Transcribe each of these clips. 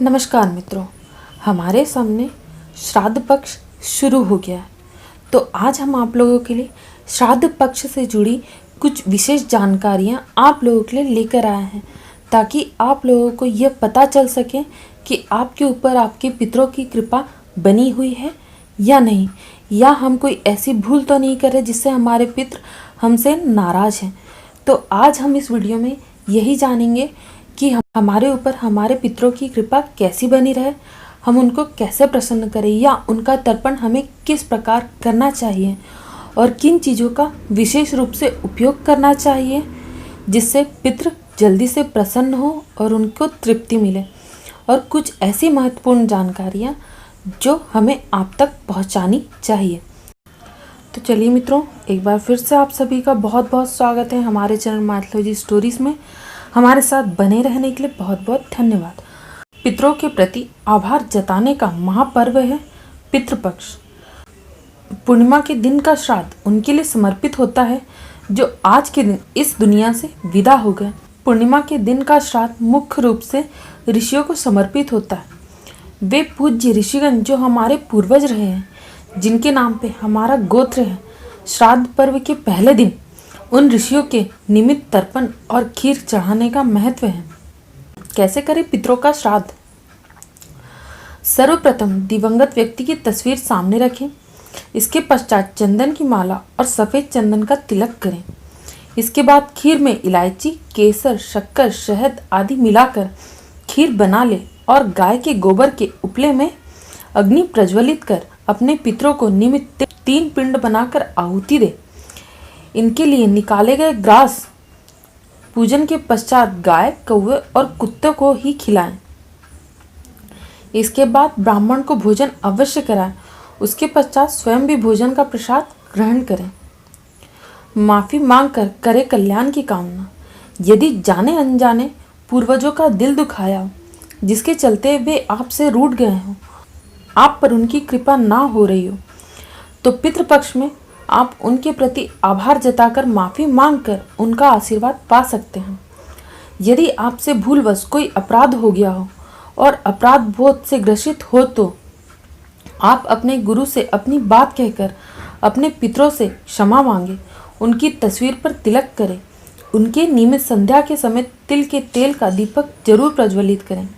नमस्कार मित्रों, हमारे सामने श्राद्ध पक्ष शुरू हो गया है। तो आज हम आप लोगों के लिए श्राद्ध पक्ष से जुड़ी कुछ विशेष जानकारियां आप लोगों के लिए लेकर आए हैं, ताकि आप लोगों को यह पता चल सके कि आपके ऊपर आपके पितरों की कृपा बनी हुई है या नहीं, या हम कोई ऐसी भूल तो नहीं करें जिससे हमारे पितर हमसे नाराज़ हैं। तो आज हम इस वीडियो में यही जानेंगे कि हमारे ऊपर हमारे पितरों की कृपा कैसी बनी रहे, हम उनको कैसे प्रसन्न करें, या उनका तर्पण हमें किस प्रकार करना चाहिए और किन चीज़ों का विशेष रूप से उपयोग करना चाहिए जिससे पितृ जल्दी से प्रसन्न हो और उनको तृप्ति मिले, और कुछ ऐसी महत्वपूर्ण जानकारियाँ जो हमें आप तक पहुँचानी चाहिए। तो चलिए मित्रों, एक बार फिर से आप सभी का बहुत बहुत स्वागत है हमारे चैनल माइथोलॉजी स्टोरीज़ में। हमारे साथ बने रहने के लिए बहुत बहुत धन्यवाद। पितरों के प्रति आभार जताने का महापर्व है पितृपक्ष। पूर्णिमा के दिन का श्राद्ध उनके लिए समर्पित होता है जो आज के दिन इस दुनिया से विदा हो गए। पूर्णिमा के दिन का श्राद्ध मुख्य रूप से ऋषियों को समर्पित होता है। वे पूज्य ऋषिगण जो हमारे पूर्वज रहे हैं, जिनके नाम पे हमारा गोत्र है, श्राद्ध पर्व के पहले दिन उन ऋषियों के निमित्त तर्पण और खीर चढ़ाने का महत्व है। कैसे करें पितरों का श्राद्ध? सर्वप्रथम दिवंगत व्यक्ति की तस्वीर सामने रखें। इसके पश्चात चंदन की माला और सफ़ेद चंदन का तिलक करें। इसके बाद खीर में इलायची, केसर, शक्कर, शहद आदि मिलाकर खीर बना ले और गाय के गोबर के उपले में अग्नि प्रज्वलित कर अपने पितरों को निमित्त 3 पिंड बनाकर आहुति दे। इनके लिए निकाले गए ग्रास पूजन के पश्चात गाय, कौवे और कुत्ते को ही खिलाएं। इसके बाद ब्राह्मण को भोजन अवश्य कराएं। उसके पश्चात स्वयं भी भोजन का प्रसाद ग्रहण करें। माफ़ी मांगकर करें कल्याण की कामना। यदि जाने अनजाने पूर्वजों का दिल दुखाया हो, जिसके चलते वे आपसे रूठ गए हों, आप पर उनकी कृपा ना हो रही हो, तो पितृपक्ष में आप उनके प्रति आभार जताकर माफ़ी मांगकर उनका आशीर्वाद पा सकते हैं। यदि आपसे भूलवश कोई अपराध हो गया हो और अपराध बोध से ग्रसित हो, तो आप अपने गुरु से अपनी बात कहकर अपने पितरों से क्षमा मांगे। उनकी तस्वीर पर तिलक करें। उनके नियमित संध्या के समय तिल के तेल का दीपक जरूर प्रज्वलित करें।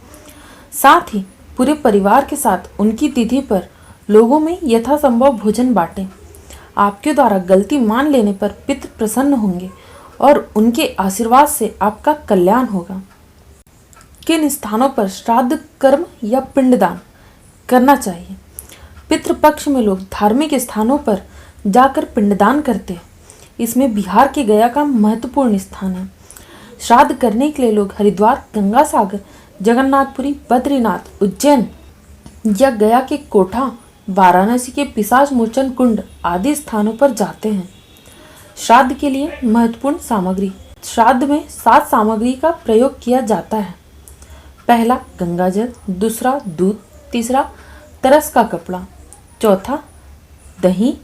साथ ही पूरे परिवार के साथ उनकी तिथि पर लोगों में यथासंभव भोजन बांटें। आपके द्वारा गलती मान लेने पर पितृ प्रसन्न होंगे और उनके आशीर्वाद से आपका कल्याण होगा। किन स्थानों पर श्राद्ध कर्म या पिंडदान करना चाहिए? पितृपक्ष में लोग धार्मिक स्थानों पर जाकर पिंडदान करते हैं। इसमें बिहार के गया का महत्वपूर्ण स्थान है। श्राद्ध करने के लिए लोग हरिद्वार, गंगा सागर, जगन्नाथपुरी, बद्रीनाथ, उज्जैन या गया के कोठा, वाराणसी के पिशाच मोचन कुंड आदि स्थानों पर जाते हैं। श्राद्ध के लिए महत्वपूर्ण सामग्री। श्राद्ध में 7 सामग्री का प्रयोग किया जाता है। पहला गंगाजल, दूसरा दूध, तीसरा तरस का कपड़ा, चौथा दही,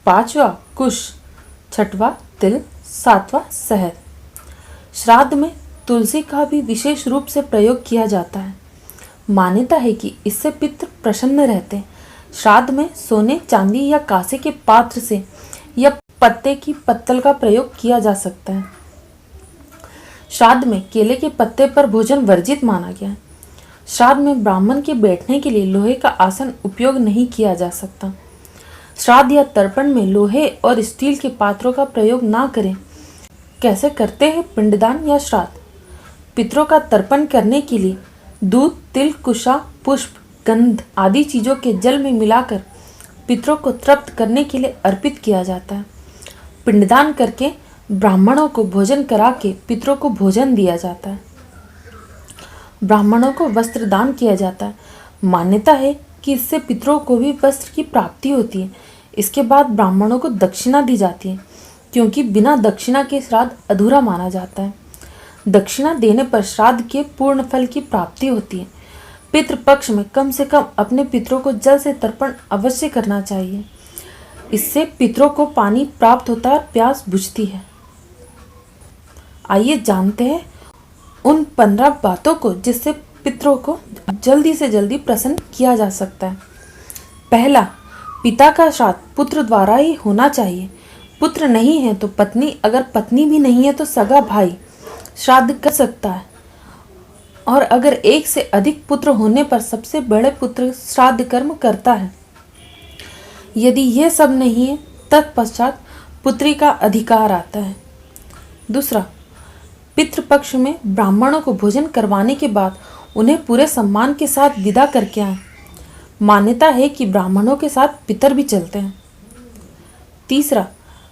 5वां कुश, 6वां तिल, 7वां शहद। श्राद्ध में तुलसी का भी विशेष रूप से प्रयोग किया जाता है। मान्यता है कि इससे पितृ प्रसन्न रहते हैं। श्राद्ध में सोने, चांदी या कांसे के पात्र से या पत्ते की पत्तल का प्रयोग किया जा सकता है। श्राद्ध में केले के पत्ते पर भोजन वर्जित माना गया है। श्राद्ध में ब्राह्मण के बैठने के लिए लोहे का आसन उपयोग नहीं किया जा सकता। श्राद्ध या तर्पण में लोहे और स्टील के पात्रों का प्रयोग ना करें। कैसे करते हैं पिंडदान या श्राद्ध? पितरों का तर्पण करने के लिए दूध, तिल, कुशा, पुष्प, गंध आदि चीज़ों के जल में मिलाकर पितरों को तृप्त करने के लिए अर्पित किया जाता है। पिंडदान करके ब्राह्मणों को भोजन करा के पितरों को भोजन दिया जाता है। ब्राह्मणों को वस्त्र दान किया जाता है। मान्यता है कि इससे पितरों को भी वस्त्र की प्राप्ति होती है। इसके बाद ब्राह्मणों को दक्षिणा दी जाती है, क्योंकि बिना दक्षिणा के श्राद्ध अधूरा माना जाता है। दक्षिणा देने पर श्राद्ध के पूर्ण फल की प्राप्ति होती है। पितृपक्ष में कम से कम अपने पितरों को जल से तर्पण अवश्य करना चाहिए। इससे पितरों को पानी प्राप्त होता है और प्यास बुझती है। आइए जानते हैं उन 15 बातों को जिससे पितरों को जल्दी से जल्दी प्रसन्न किया जा सकता है। पहला, पिता का श्राद्ध पुत्र द्वारा ही होना चाहिए। पुत्र नहीं है तो पत्नी, अगर पत्नी भी नहीं है तो सगा भाई श्राद्ध कर सकता है। और अगर एक से अधिक पुत्र होने पर सबसे बड़े पुत्र श्राद्ध कर्म करता है। यदि यह सब नहीं है तत्पश्चात पुत्री का अधिकार आता है। दूसरा, पितृपक्ष में ब्राह्मणों को भोजन करवाने के बाद उन्हें पूरे सम्मान के साथ विदा करके आए। मान्यता है कि ब्राह्मणों के साथ पितर भी चलते हैं। तीसरा,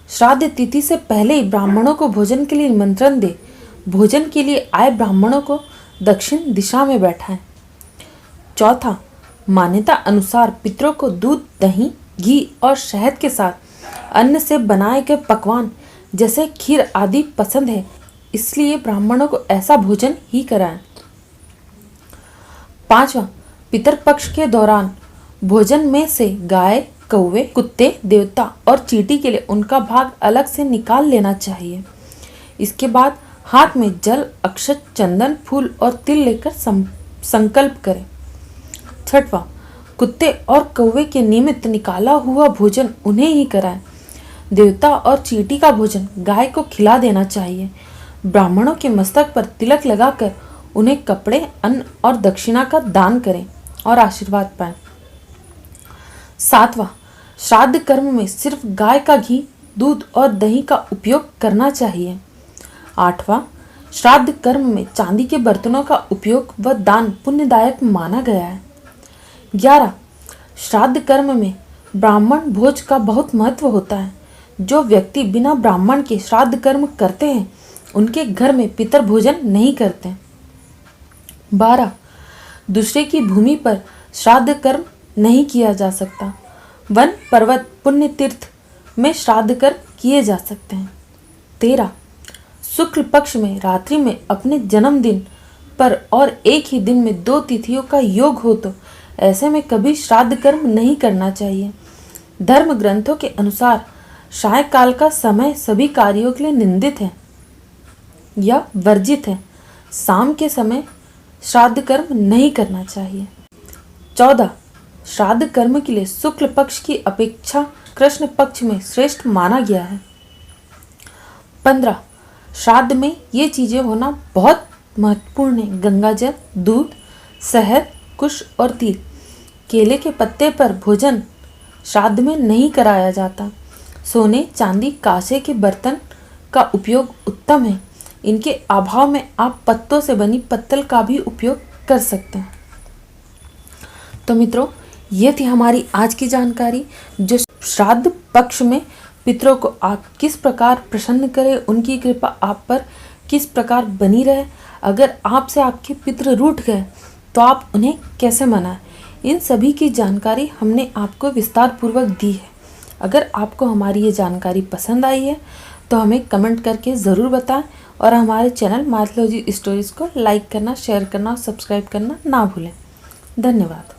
श्राद्ध तिथि से पहले ही ब्राह्मणों को भोजन के लिए निमंत्रण दे। भोजन के लिए आए ब्राह्मणों को दक्षिण दिशा में बैठाएं। चौथा, मान्यता अनुसार पितरों को दूध, दही, घी और शहद के साथ अन्न से बनाए गए पकवान जैसे खीर आदि पसंद है, इसलिए ब्राह्मणों को ऐसा भोजन ही कराएं। पांचवा, पितरपक्ष के दौरान भोजन में से गाय, कौवे, कुत्ते, देवता और चींटी के लिए उनका भाग अलग से निकाल लेना चाहिए। इसके बाद हाथ में जल, अक्षत, चंदन, फूल और तिल लेकर संकल्प करें। छठवां, कुत्ते और कौवे के निमित्त निकाला हुआ भोजन उन्हें ही कराएं। देवता और चींटी का भोजन गाय को खिला देना चाहिए। ब्राह्मणों के मस्तक पर तिलक लगाकर उन्हें कपड़े, अन्न और दक्षिणा का दान करें और आशीर्वाद पाएं। सातवां, श्राद्ध कर्म में सिर्फ गाय का घी, दूध और दही का उपयोग करना चाहिए। आठवां, श्राद्ध कर्म में चांदी के बर्तनों का उपयोग व दान पुण्यदायक माना गया है। 11, श्राद्ध कर्म में ब्राह्मण भोज का बहुत महत्व होता है। जो व्यक्ति बिना ब्राह्मण के श्राद्ध कर्म करते हैं उनके घर में पितर भोजन नहीं करते। 12, दूसरे की भूमि पर श्राद्ध कर्म नहीं किया जा सकता। वन, पर्वत, पुण्य तीर्थ में श्राद्ध कर्म किए जा सकते हैं। 13, शुक्ल पक्ष में रात्रि में अपने जन्मदिन पर और एक ही दिन में 2 तिथियों का योग हो तो ऐसे में कभी श्राद्ध कर्म नहीं करना चाहिए। धर्म ग्रंथों के अनुसार सायंकाल का समय सभी कार्यों के लिए निंदित है या वर्जित है। शाम के समय श्राद्ध कर्म नहीं करना चाहिए। 14, श्राद्ध कर्म के लिए शुक्ल पक्ष की अपेक्षा कृष्ण पक्ष में श्रेष्ठ माना गया है। 15, श्राद्ध में ये चीजें होना बहुत महत्वपूर्ण है। गंगाजल, दूध, शहद, कुश और तिल। केले के पत्ते पर भोजन श्राद्ध में नहीं कराया जाता। सोने, चांदी, कांसे के बर्तन का उपयोग उत्तम है। इनके अभाव में आप पत्तों से बनी पत्तल का भी उपयोग कर सकते हैं। तो मित्रों, ये थी हमारी आज की जानकारी, जो श्राद्ध पक्ष में पितरों को आप किस प्रकार प्रसन्न करें, उनकी कृपा आप पर किस प्रकार बनी रहे। अगर आपसे आपके पितृ रूठ गए तो आप उन्हें कैसे मनाएं, इन सभी की जानकारी हमने आपको विस्तार पूर्वक दी है। अगर आपको हमारी ये जानकारी पसंद आई है तो हमें कमेंट करके ज़रूर बताएं और हमारे चैनल माइथोलॉजी स्टोरीज़ को लाइक करना, शेयर करना और सब्सक्राइब करना ना भूलें। धन्यवाद।